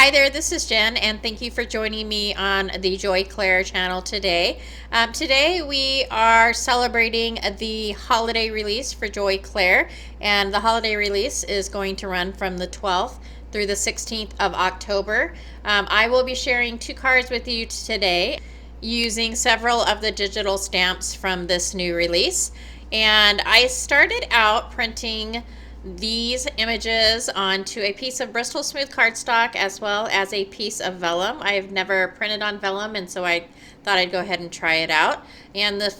Hi there, this is Jen, and thank you for joining me on the Joy Claire channel today. Today we are celebrating the holiday release for Joy Claire, and the holiday release is going to run from the 12th through the 16th of October. I will be sharing two cards with you today using several of the digital stamps from this new release. And I started out printing these images onto a piece of Bristol Smooth cardstock as well as a piece of vellum. I've never printed on vellum, and so I thought I'd go ahead and try it out. And the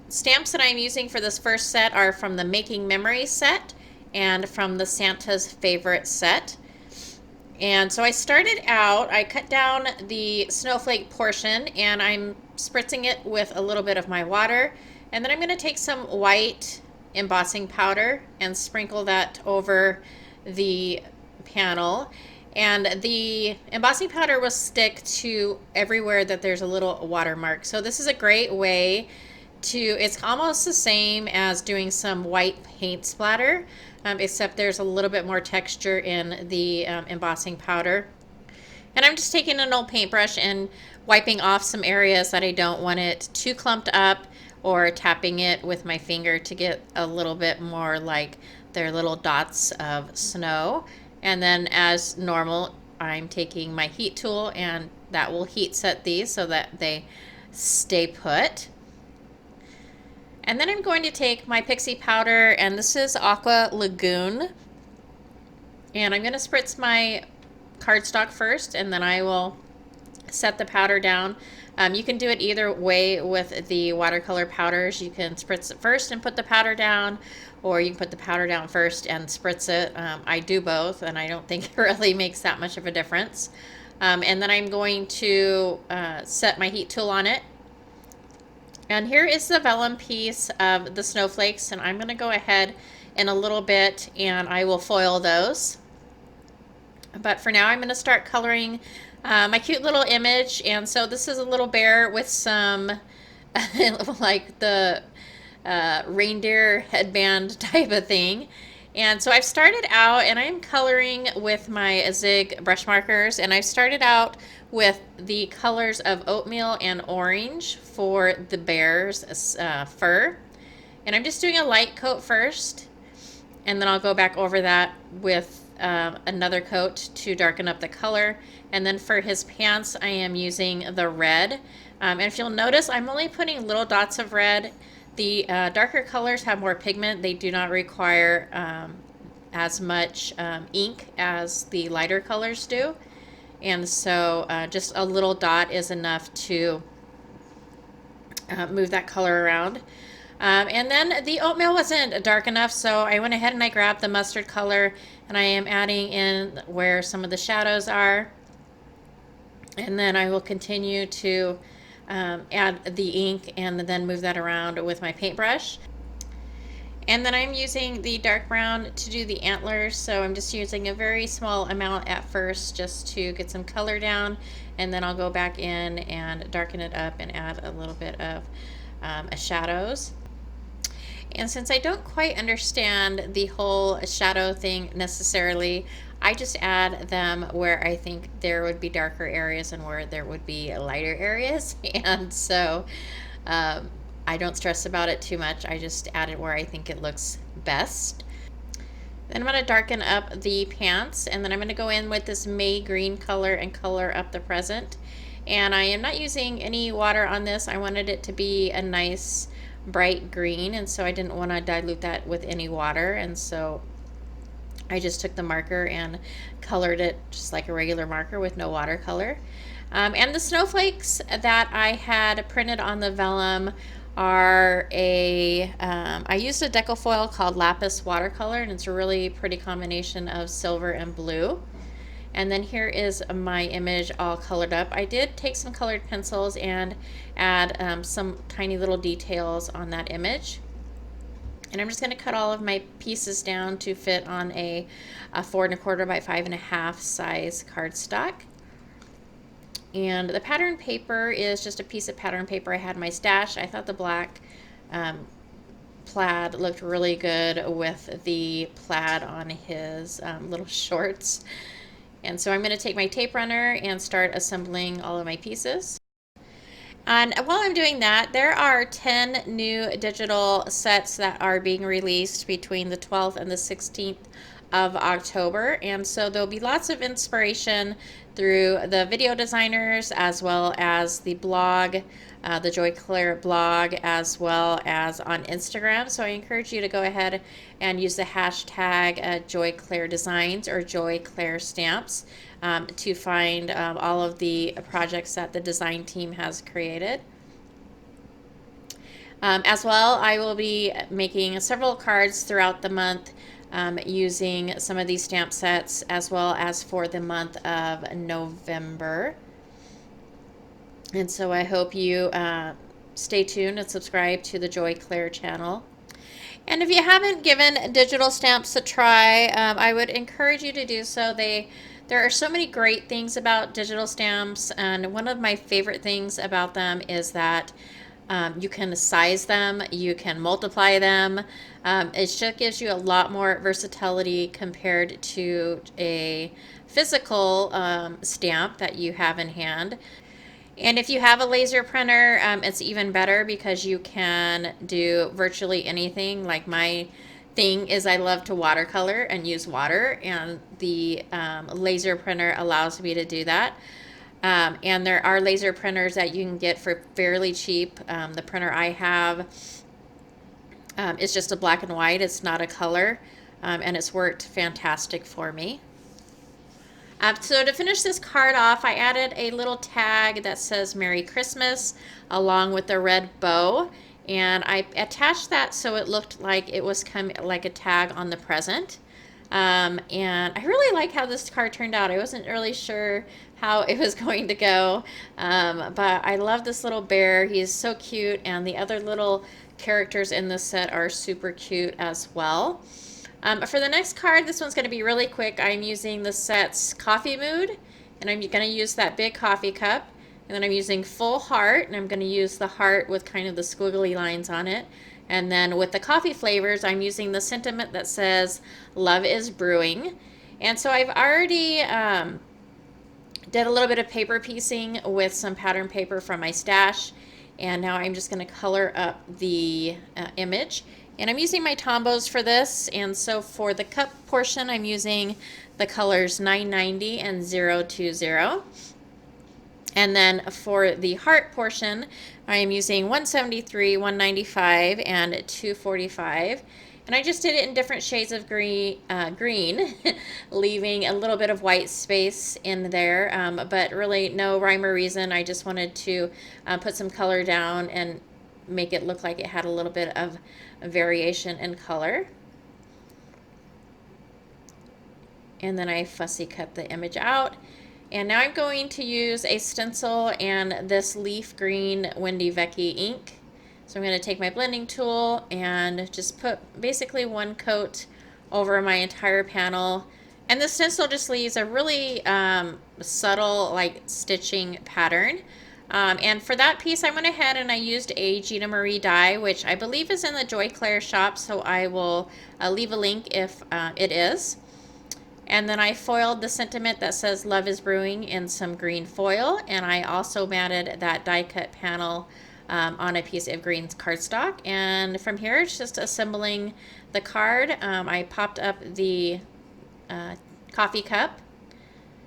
stamps that I'm using for this first set are from the Making Memories set and from the Santa's Favorite set. And so I started out, I cut down the snowflake portion and I'm spritzing it with a little bit of my water. And then I'm going to take some white embossing powder and sprinkle that over the panel. And the embossing powder will stick to everywhere that there's a little watermark. So this is a great way to, it's almost the same as doing some white paint splatter, except there's a little bit more texture in the embossing powder. And I'm just taking an old paintbrush and wiping off some areas that I don't want it too clumped up, or tapping it with my finger to get a little bit more like they're little dots of snow. And then as normal, I'm taking my heat tool and that will heat set these so that they stay put. And then I'm going to take my Pixie powder, and this is Aqua Lagoon. And I'm going to spritz my cardstock first, and then I will set the powder down. You can do it either way with the watercolor powders. You can spritz it first and put the powder down, or you can put the powder down first and spritz it. I do both, and I don't think it really makes that much of a difference. And then I'm going to set my heat tool on it. And here is the vellum piece of the snowflakes, and I'm going to go ahead in a little bit and I will foil those. But for now I'm going to start coloring my cute little image. And so this is a little bear with some like the reindeer headband type of thing. And so I've started out and I'm coloring with my Zig brush markers, and I started out with the colors of oatmeal and orange for the bear's fur. And I'm just doing a light coat first, and then I'll go back over that with another coat to darken up the color. And then for his pants, I am using the red. And if you'll notice, I'm only putting little dots of red. The darker colors have more pigment. They do not require as much ink as the lighter colors do. And so just a little dot is enough to move that color around. And then the oatmeal wasn't dark enough, so I went ahead and I grabbed the mustard color, and I am adding in where some of the shadows are. And then I will continue to add the ink and then move that around with my paintbrush. And then I'm using the dark brown to do the antlers, so I'm just using a very small amount at first just to get some color down, and then I'll go back in and darken it up and add a little bit of shadows. And since I don't quite understand the whole shadow thing necessarily, I just add them where I think there would be darker areas and where there would be lighter areas. And so I don't stress about it too much. I just add it where I think it looks best. Then I'm going to darken up the pants, and then I'm going to go in with this May green color and color up the present. And I am not using any water on this. I wanted it to be a nice bright green, and so I didn't want to dilute that with any water, and so I just took the marker and colored it just like a regular marker with no watercolor. And the snowflakes that I had printed on the vellum are I used a decofoil called Lapis Watercolor, and it's a really pretty combination of silver and blue. And then here is my image all colored up. I did take some colored pencils and add some tiny little details on that image. And I'm just going to cut all of my pieces down to fit on a 4 1/4 by 5 1/2 size cardstock. And the pattern paper is just a piece of pattern paper I had in my stash. I thought the black plaid looked really good with the plaid on his little shorts. And so I'm going to take my tape runner and start assembling all of my pieces. And while I'm doing that, there are 10 new digital sets that are being released between the 12th and the 16th of October. And so there'll be lots of inspiration through the video designers as well as the blog, the Joy Claire blog, as well as on Instagram. So I encourage you to go ahead and use the hashtag Joy Claire Designs or Joy Claire Stamps to find all of the projects that the design team has created. As well, I will be making several cards throughout the month using some of these stamp sets, as well as for the month of November. And so I hope you stay tuned and subscribe to the Joy Claire channel. And if you haven't given digital stamps a try, I would encourage you to do so. There are so many great things about digital stamps, and one of my favorite things about them is that you can size them, you can multiply them. It just gives you a lot more versatility compared to a physical stamp that you have in hand. And if you have a laser printer, it's even better because you can do virtually anything. Like my thing is I love to watercolor and use water, and the laser printer allows me to do that. And there are laser printers that you can get for fairly cheap. The printer I have is just a black and white. It's not a color, and it's worked fantastic for me. So to finish this card off, I added a little tag that says Merry Christmas along with a red bow. And I attached that so it looked like it was like a tag on the present. And I really like how this card turned out. I wasn't really sure how it was going to go, but I love this little bear. He is so cute, and the other little characters in this set are super cute as well. For the next card, this one's going to be really quick. I'm using the set's Coffee Mood, and I'm going to use that big coffee cup. And then I'm using Full Heart, and I'm going to use the heart with kind of the squiggly lines on it. And then with the coffee flavors, I'm using the sentiment that says, Love is Brewing. And so I've already did a little bit of paper piecing with some pattern paper from my stash. And now I'm just going to color up the image. And I'm using my Tombows for this. And so for the cup portion, I'm using the colors 990 and 020. And then for the heart portion, I am using 173, 195, and 245. And I just did it in different shades of green, leaving a little bit of white space in there, but really no rhyme or reason. I just wanted to put some color down and make it look like it had a little bit of variation in color. And then I fussy cut the image out. And now I'm going to use a stencil and this leaf green Wendy Vecchi ink. So I'm going to take my blending tool and just put basically one coat over my entire panel. And the stencil just leaves a really subtle like stitching pattern. And for that piece, I went ahead and I used a Gina Marie die, which I believe is in the Joy Claire shop, so I will leave a link if it is. And then I foiled the sentiment that says Love is Brewing in some green foil, and I also matted that die cut panel on a piece of green cardstock. And from here, it's just assembling the card. I popped up the coffee cup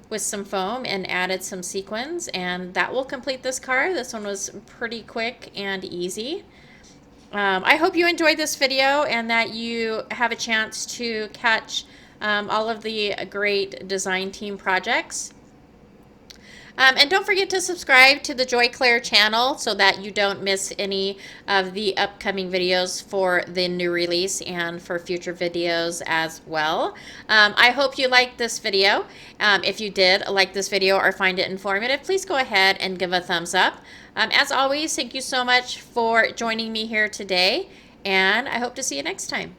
with some foam and added some sequins, and that will complete this card. This one was pretty quick and easy. I hope you enjoyed this video and that you have a chance to catch all of the great design team projects. And don't forget to subscribe to the Joy Claire channel so that you don't miss any of the upcoming videos for the new release and for future videos as well. I hope you liked this video. If you did like this video or find it informative, please go ahead and give a thumbs up. As always, thank you so much for joining me here today, and I hope to see you next time.